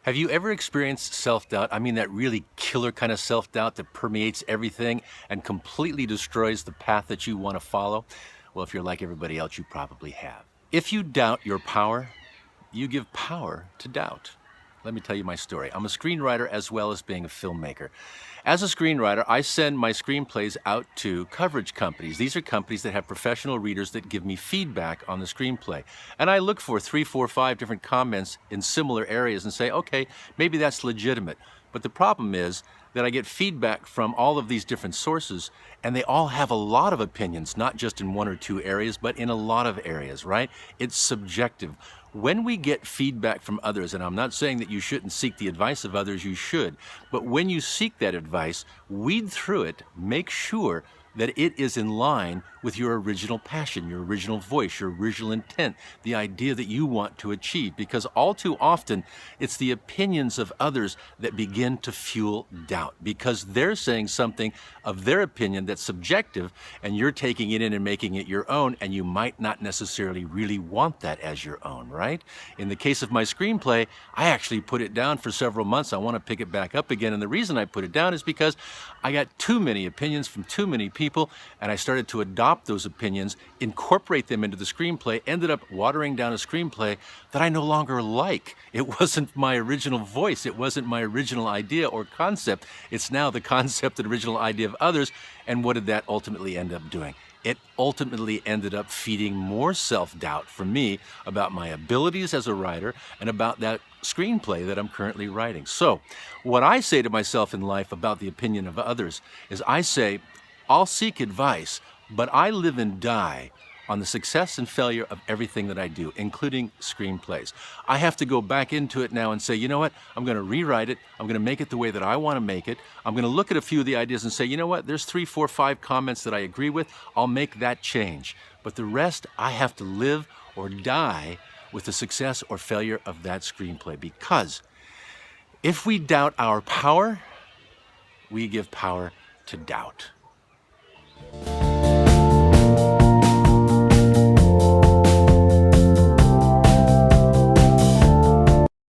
Have you ever experienced self-doubt? I mean, that really killer kind of self-doubt that permeates everything and completely destroys the path that you want to follow? Well, if you're like everybody else, you probably have. If you doubt your power, you give power to doubt. Let me tell you my story. I'm a screenwriter as well as being a filmmaker. As a screenwriter, I send my screenplays out to coverage companies. These are companies that have professional readers that give me feedback on the screenplay. And I look for 3, 4, 5 different comments in similar areas and say, okay, maybe that's legitimate. But the problem is that I get feedback from all of these different sources, and they all have a lot of opinions, not just in 1 or 2 areas, but in a lot of areas, right? It's subjective. When we get feedback from others, and I'm not saying that you shouldn't seek the advice of others, you should, but when you seek that advice, weed through it, make sure that it is in line with your original passion, your original voice, your original intent, the idea that you want to achieve. Because all too often, it's the opinions of others that begin to fuel doubt because they're saying something of their opinion that's subjective and you're taking it in and making it your own, and you might not necessarily really want that as your own, right? In the case of my screenplay, I actually put it down for several months. I want to pick it back up again, and the reason I put it down is because I got too many opinions from too many people, and I started to adopt those opinions, incorporate them into the screenplay, ended up watering down a screenplay that I no longer like. It wasn't my original voice. It wasn't my original idea or concept. It's now the concept and original idea of others. And what did that ultimately end up doing? It ultimately ended up feeding more self-doubt for me about my abilities as a writer and about that screenplay that I'm currently writing. So what I say to myself in life about the opinion of others is I say, I'll seek advice, but I live and die on the success and failure of everything that I do, including screenplays. I have to go back into it now and say, you know what, I'm gonna rewrite it, I'm gonna make it the way that I wanna make it, I'm gonna look at a few of the ideas and say, you know what, there's 3, 4, 5 comments that I agree with, I'll make that change. But the rest, I have to live or die with the success or failure of that screenplay, because if we doubt our power, we give power to doubt.